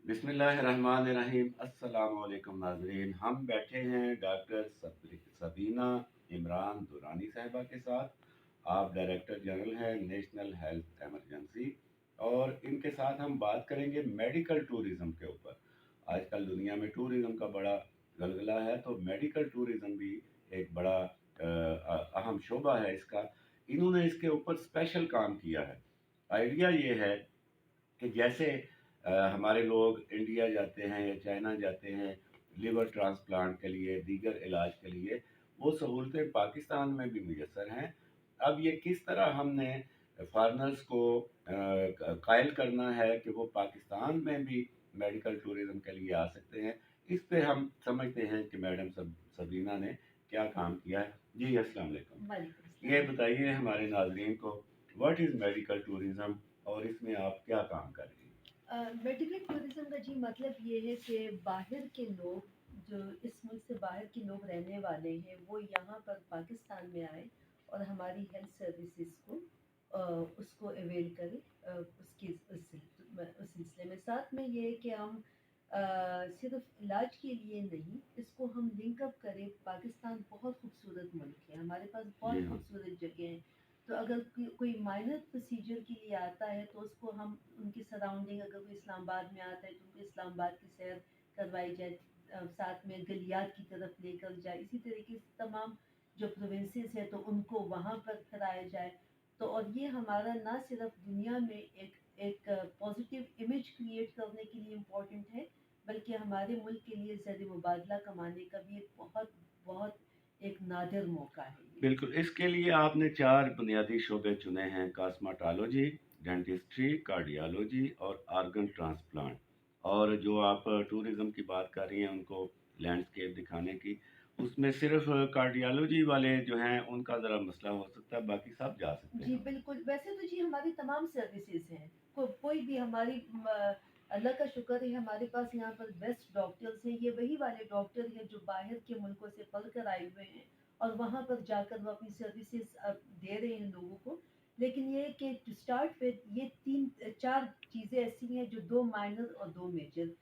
बिस्मिल्लाहिर्रहमानिर्रहीम। अस्सलाम वालेकुम नाज़रीन। हम बैठे हैं डॉक्टर सबीना इमरान दुरानी साहिबा के साथ। आप डायरेक्टर जनरल हैं नेशनल हेल्थ एमरजेंसी, और इनके साथ हम बात करेंगे मेडिकल टूरिज़्म के ऊपर। आजकल दुनिया में टूरिज़्म का बड़ा गलगला है, तो मेडिकल टूरिज़्म भी एक बड़ा अहम शोबा है इसका। इन्होंने इसके ऊपर स्पेशल काम किया है। आइडिया ये है कि जैसे हमारे लोग इंडिया जाते हैं या चाइना जाते हैं लिवर ट्रांसप्लांट के लिए, दीगर इलाज के लिए, वो सहूलतें पाकिस्तान में भी मुयसर हैं। अब ये किस तरह हमने फॉरेनर्स को कायल करना है कि वो पाकिस्तान में भी मेडिकल टूरिज़्म के लिए आ सकते हैं, इस पे हम समझते हैं कि मैडम सबीना ने क्या काम किया है। जी अस्सलाम वालेकुम। वालेकुम ये सलाम। बताइए हमारे नाजरीन को, व्हाट इज़ मेडिकल टूरिज़्म और इसमें आप क्या काम कर रही हैं? मेडिकल टूरिज्म का जी मतलब ये है कि बाहर के लोग, जो इस मुल्क से बाहर के लोग रहने वाले हैं, वो यहाँ पर पाकिस्तान में आए और हमारी हेल्थ सर्विसेज को उसको अवेल करें। उस सिलसिले में साथ में ये है कि हम सिर्फ इलाज के लिए नहीं, इसको हम लिंकअप करें। पाकिस्तान बहुत खूबसूरत मुल्क है, हमारे पास जी बहुत हाँ। खूबसूरत जगह हैं। तो अगर कोई माइनर प्रोसीजर के लिए आता है तो उसको हम उनकी सराउंडिंग, अगर कोई इस्लामाबाद में आता है तो उनको इस्लामाबाद की सैर करवाई जाए, साथ में गलियात की तरफ लेकर जाए। इसी तरीके से तमाम जो प्रोविंसेस है तो उनको वहाँ पर कराया जाए। तो और ये हमारा ना सिर्फ दुनिया में एक पॉजिटिव इमेज क्रिएट करने के लिए इम्पोर्टेंट है, बल्कि हमारे मुल्क के लिए ज़र मुबादला कमाने का भी एक बहुत बहुत एक नादिर मौका है ये। बिल्कुल, इसके लिए आपने 4 बुनियादी शोबे चुने हैं: कॉस्मेटोलॉजी, डेंटिस्ट्री, कार्डियोलॉजी और ऑर्गन ट्रांसप्लांट। और जो आप टूरिज़्म की बात कर रही हैं उनको लैंडस्केप दिखाने की, उसमें सिर्फ़ कार्डियोलॉजी वाले जो हैं उनका ज़रा मसला हो सकता है, बाकी सब जा सकते जी हैं। बिल्कुल, वैसे तो जी हमारी तमाम सर्विसेज हैं। कोई भी हमारी अल्लाह का शुक्र है, हमारे पास यहाँ पर बेस्ट डॉक्टर्स हैं। ये वही वाले डॉक्टर हैं जो बाहर के मुल्कों से पढ़ कर आए हुए हैं और वहाँ पर जाकर वो अपनी सर्विसेज दे रहे हैं लोगों को। लेकिन ये है कि टू स्टार्ट विद ये 3-4 चीज़ें ऐसी हैं जो 2 माइनर और 2 मेजर,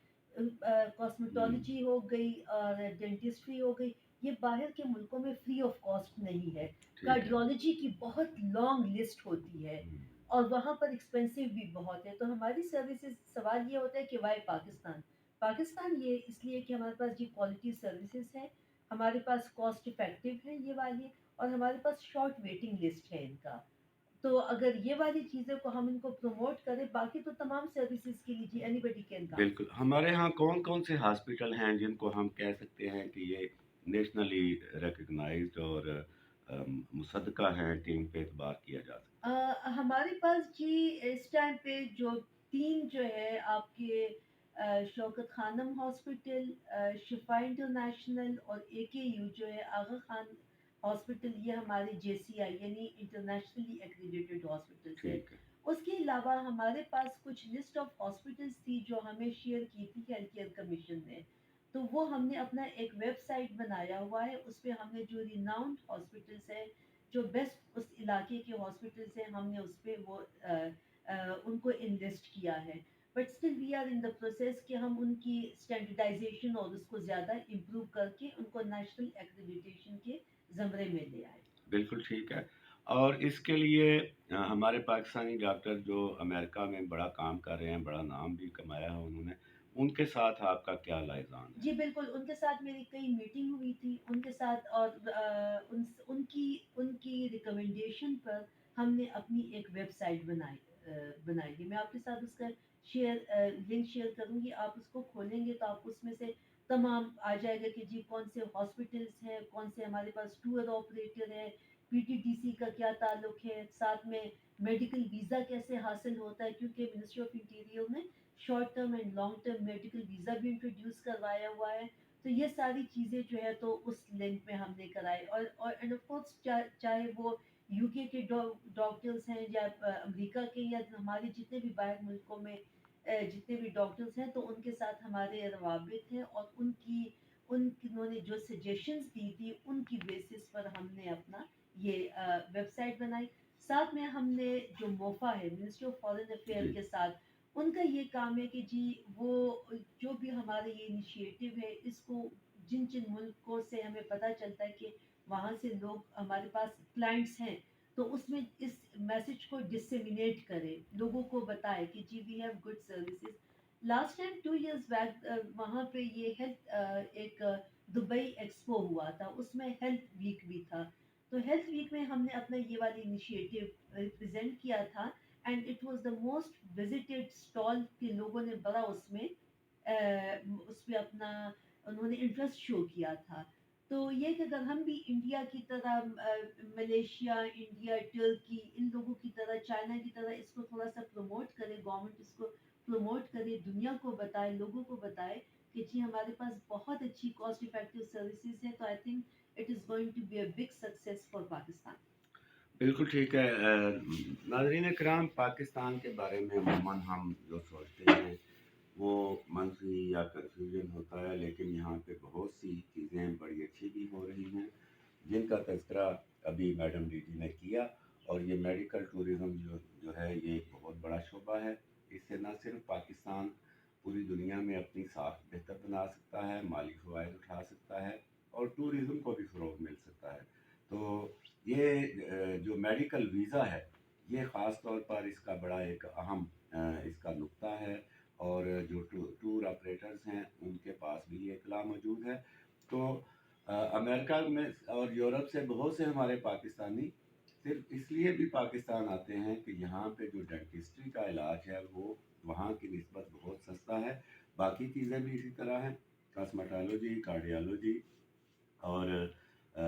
कॉस्मेटोलॉजी हो गई और डेंटिस्ट्री हो गई, ये बाहर के मुल्कों में फ्री ऑफ कॉस्ट नहीं है। ठीक है। कार्डियोलॉजी की बहुत लॉन्ग लिस्ट होती है हुँ। और वहाँ पर एक्सपेंसिव भी बहुत है। तो हमारी सर्विसेज, सवाल ये होता है कि वाई पाकिस्तान। पाकिस्तान ये इसलिए कि हमारे पास जी क्वालिटी सर्विसेज है, हमारे पास कॉस्ट इफेक्टिव है ये वाली, और हमारे पास शॉर्ट वेटिंग लिस्ट है इनका। तो अगर ये वाली चीज़ों को हम इनको प्रमोट करें, बाकी तो तमाम सर्विसेज के लिए जी एनीबडी कैन कम। बिल्कुल, हमारे यहाँ कौन-कौन से हॉस्पिटल हैं जिनको हम कह सकते हैं कि ये नेशनली रिकॉग्नाइज्ड और मुसद्दका हैं कि इन पे एतबार किया जा सकता हमारे पास जी इस टाइम पे जो 3 जो है आपके शौकत खानम हॉस्पिटल, शिफा इंटरनेशनल और एकेयू जो है आगा खान हॉस्पिटल, ये हमारे जेसीआई यानी इंटरनेशनली एक्रीडेटेड है? हॉस्पिटल्स है। ठीक है। उसके अलावा हमारे पास कुछ लिस्ट ऑफ हॉस्पिटल्स थी जो हमें शेयर की थी हेल्थ केयर कमीशन ने। तो वो हमने अपना एक वेबसाइट बनाया हुआ है, उस पे हमने जो रिनाउंड हॉस्पिटल्स है, जो बेस्ट उस इलाके के हॉस्पिटल्स हैं, हमने उस पे वो उनको इनलिस्ट किया है। But still we are in the process कि हम उनकी स्टैंडर्डाइजेशन और उसको ज़्यादा इम्प्रूव करके उनको नेशनल एक्रेडिटेशन के ज़मरे में ले आए। बिल्कुल ठीक है। और इसके लिए हमारे पाकिस्तानी डॉक्टर जो अमेरिका में बड़ा काम कर रहे हैं, बड़ा नाम भी कमाया है उन्होंने, उनके साथ आपका क्या लाइज़ान है? जी बिल्कुल, उनके साथ मेरी कई मीटिंग हुई थी उनके साथ, और उनकी उनकी रिकमेंडेशन पर हमने अपनी एक वेबसाइट बनाई है। मैं आपके साथ उसका लिंक शेयर करूंगी। आप उसको खोलेंगे तो आप उसमें से तमाम आ जाएगा कि जी कौन से हॉस्पिटल्स हैं, कौन से हमारे पास टूर ऑपरेटर है, पीटीटीसी का क्या ताल्लुक है, साथ में मेडिकल वीज़ा कैसे हासिल होता है, क्योंकि मिनिस्ट्री ऑफ इंटीरियर ने short term and long term medical visa भी इंट्रोड्यूस करवाया हुआ है। तो ये सारी चीज़ें जो है तो उस लिंक में हमने कराई, और एंड ऑफ कोर्स चाहे वो यूके के डॉक्टर्स हैं या अमेरिका के, या हमारे जितने भी बाहर मुल्कों में जितने भी डॉक्टर्स हैं, तो उनके साथ हमारे रवाबित हैं, और उन्होंने जो सजेशंस दी थी उनकी बेसिस पर हमने अपना ये वेबसाइट बनाई। साथ में हमने जो मोफा है, मिनिस्ट्री ऑफ फॉरेन अफेयर जी। के साथ उनका ये काम है कि जी वो जो भी हमारा ये इनिशिएटिव है इसको जिन-जिन मुल्कों से हमें पता चलता है कि वहाँ से लोग हमारे पास क्लाइंट्स हैं, तो उसमें इस मैसेज को डिसेमिनेट करें, लोगों को बताएँ कि जी we have good services. Last time 2 years back वहाँ पे ये एक दुबई एक्सपो हुआ था, उसमें हेल्थ वीक भी था। तो हेल्थ वीक में हमने अपना ये वाली इनिशिएटिव प्रेज़ेंट किया था and it was the most visited stall कि लोगों ने बड़ा उसमें अपना उन्होंने इंटरेस्ट शो किया था। तो ये कि अगर हम भी इंडिया की तरह मलेशिया, इंडिया, टर्की इन लोगों की तरह, चाइना की तरह इसको थोड़ा सा प्रमोट करे, गवर्नमेंट इसको प्रमोट करे, दुनिया को बताए, लोगों को बताए कि जी हमारे पास बहुत अच्छी कॉस्ट इफेक्टिव सर्विसेज है, तो I think it is going to be a big success for Pakistan. बिल्कुल ठीक है। नाज़रीन इकराम, पाकिस्तान के बारे में अमूमन हम जो सोचते हैं वो मंफी या कन्फ्यूजन होता है, लेकिन यहाँ पे बहुत सी चीज़ें बड़ी अच्छी भी हो रही हैं जिनका तज़किरा अभी मैडम डीडी ने किया। और ये मेडिकल टूरिज़्म जो है ये एक बहुत बड़ा शोबा है। इससे न सिर्फ पाकिस्तान पूरी दुनिया में अपनी साख बेहतर बना सकता है, माली फ़वाइद उठा सकता है और टूरिज़्म को भी फ़रोग़ मिल सकता है। तो ये जो मेडिकल वीज़ा है ये ख़ास तौर पर इसका बड़ा एक अहम इसका नुक्ता है। और जो टूर ऑपरेटर्स हैं उनके पास भी ये इत्तला मौजूद है। तो अमेरिका में और यूरोप से बहुत से हमारे पाकिस्तानी सिर्फ इसलिए भी पाकिस्तान आते हैं कि यहाँ पे जो डेंटिस्ट्री का इलाज है वो वहाँ की निस्बत बहुत सस्ता है। बाकी चीज़ें भी इसी तरह हैं, कॉस्मेटोलॉजी, कार्डियोलॉजी और